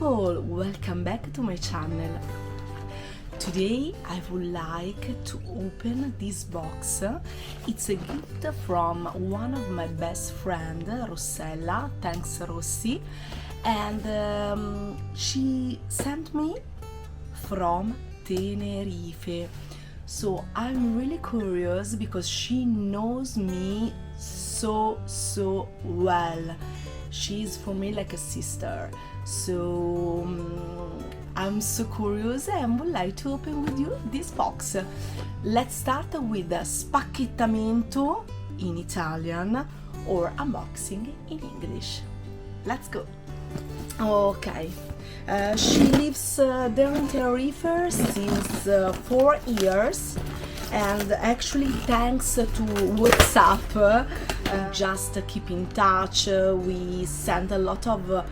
people, welcome back to my channel. Today I would like to open this box. It's a gift from one of my best friend, Rossella. Thanks Rossi. And she sent me from Tenerife. So I'm really curious because she knows me so well. She's for me like a sister. So I'm so curious and would like to open with you this box. Let's start with the spacchettamento in Italian or unboxing in English. Let's go. Okay. She lives there in Tenerife since 4 years, and actually thanks to WhatsApp just keep in touch. We send a lot of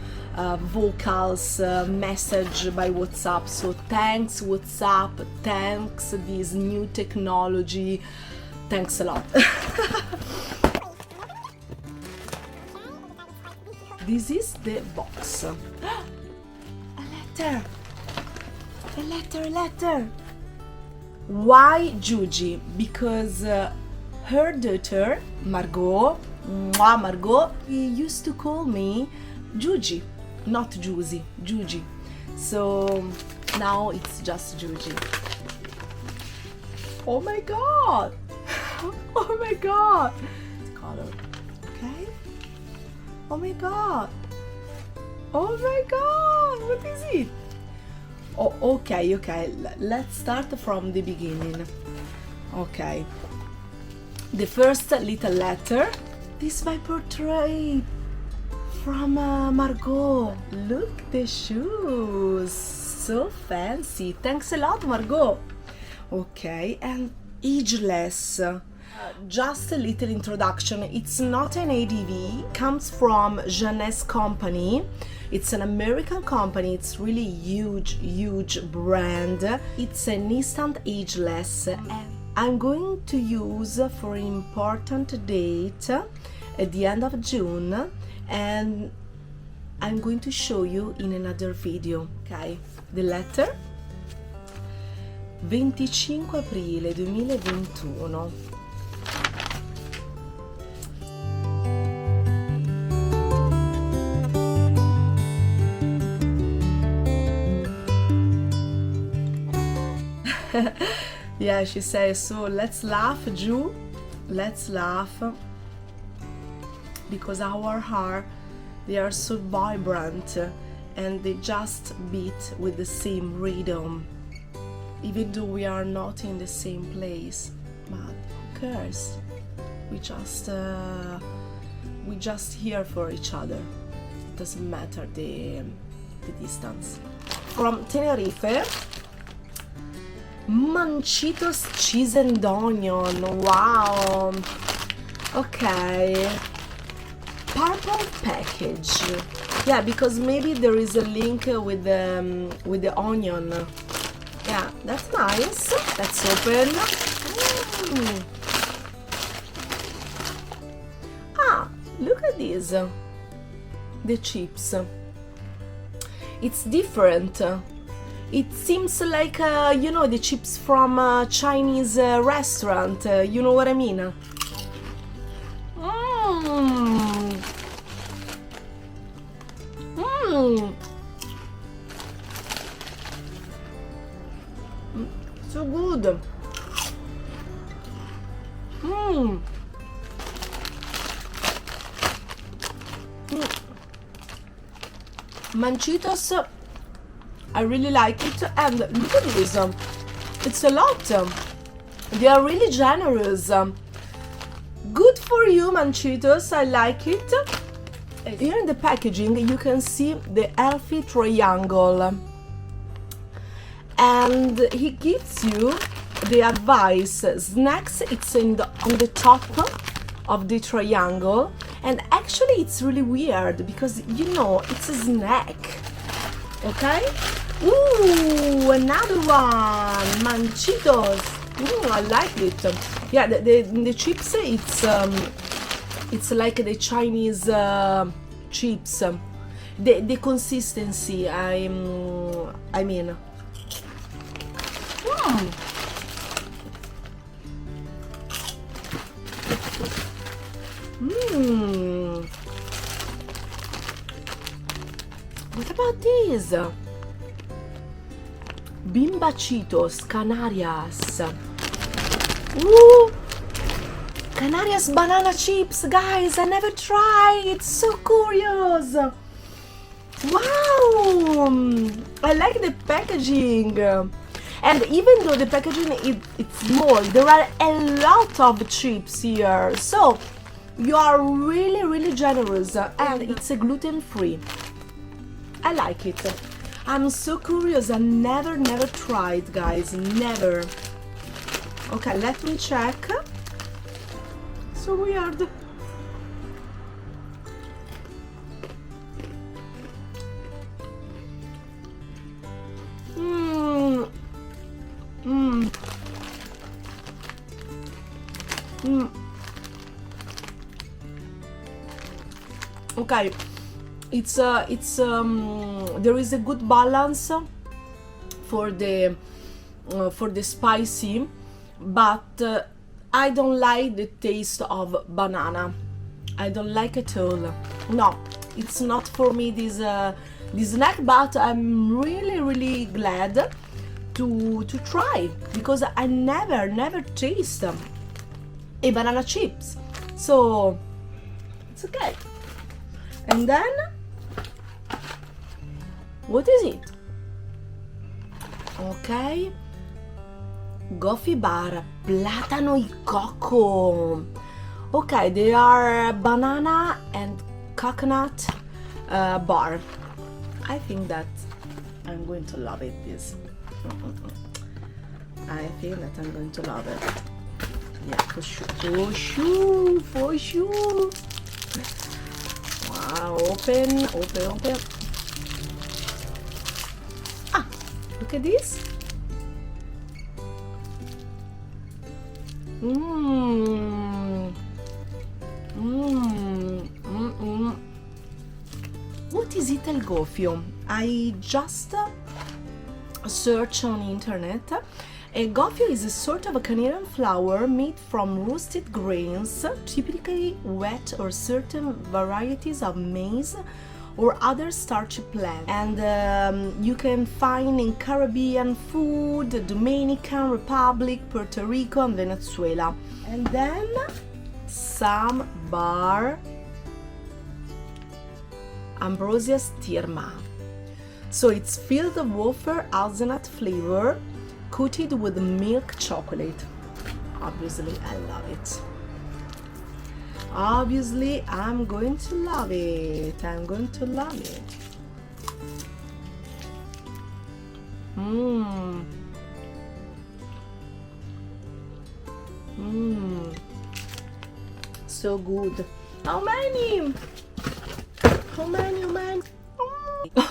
vocals message by WhatsApp, so thanks WhatsApp, thanks this new technology, thanks a lot. This is the box. A letter. Why Giusy? Because her daughter Margot, he used to call me Giusy, not Giusy, Giusy. So now it's just Giusy. Oh my god! Oh my god! Color, okay? Oh my god! Oh my god! What is it? Oh, okay. Let's start from the beginning. Okay. The first little letter. This is my portrait from Margot. Look the shoes. So fancy. Thanks a lot, Margot. Okay, and ageless. Just a little introduction. It's not an ADV. Comes from Jeunesse company. It's an American company. It's really huge brand. It's an instant ageless. And I'm going to use for an important date at the end of June, and I'm going to show you in another video. Okay, the letter 25 aprile 2021. Yeah, she says, so let's laugh, Ju, let's laugh, because our heart, they are so vibrant and they just beat with the same rhythm, even though we are not in the same place. But who cares? We just here for each other. It doesn't matter the distance. From Tenerife, Manchitos cheese and onion. Wow. Okay. Purple package. Yeah, because maybe there is a link with the onion. Yeah, that's nice. Let's open. Ah, look at this. The chips. It's different. It seems like, you know, the chips from a Chinese restaurant. You know what I mean? So good. Manchitos, I really like it, and look at this, it's a lot. They are really generous. Good for you, Manchitos, I like it. Here in the packaging you can see the healthy triangle, and he gives you the advice. Snacks, it's on the top of the triangle, and actually it's really weird because, you know, it's a snack. Okay. Ooh, another one, Manchitos. I like it. Yeah, the chips, it's like the Chinese chips. the consistency, I mean. What about this? Bimbachitos, Canarias. Ooh, Canarias banana chips, guys. I never tried. It's so curious. Wow, I like the packaging. And even though the packaging it's small, there are a lot of chips here. So you are really generous, and it's a gluten-free. I like it. I'm so curious. I never tried, guys. Never. Okay, let me check. So weird. Okay, it's there is a good balance for the spicy, but I don't like the taste of banana. I don't like it at all. No, it's not for me this snack, but I'm really glad to try, because I never taste a banana chips, so it's okay. And then what is it? Okay, Coffee bar, plátano y coco. Okay, they are banana and coconut bar. I think that I'm going to love it. This. I think that I'm going to love it. Yeah, for sure. Wow, open. Ah, look at this. What is it, el gofio? I just search on internet. A gofio is a sort of a Canarian flour made from roasted grains, typically wet, or certain varieties of maize or other starchy plants. And you can find in Caribbean food, Dominican Republic, Puerto Rico and Venezuela. And then some bar, Ambrosia Stirma. So it's filled with wafer hazelnut flavor, coated with milk chocolate. Obviously, I love it. Obviously, I'm going to love it. So good. How many?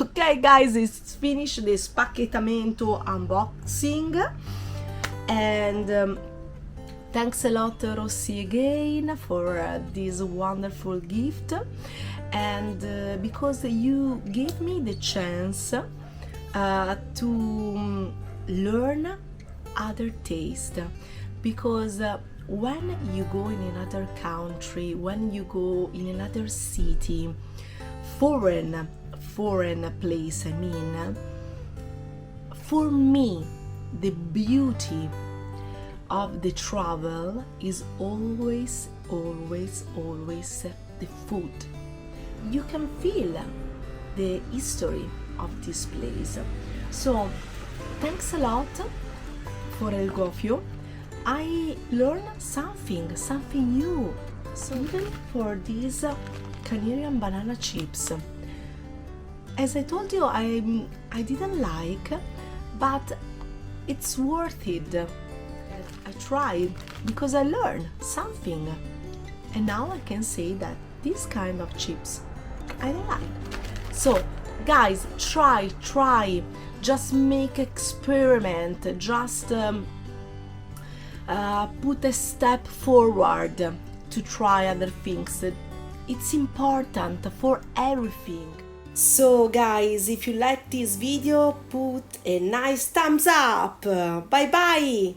Okay guys, it's finished the spacchettamento unboxing, and thanks a lot Rossi again for this wonderful gift, and because you gave me the chance to learn other taste, because when you go in another country, when you go in another city, foreign place, I mean, for me the beauty of the travel is always the food. You can feel the history of this place. So thanks a lot for El Gofio. I learned something new. So even for these Canarian banana chips, as I told you, I didn't like, but it's worth it. I tried because I learned something, and now I can say that this kind of chips I like. So guys, try, just make experiment, just put a step forward to try other things. It's important for everything. So guys, if you like this video, put a nice thumbs up. Bye bye.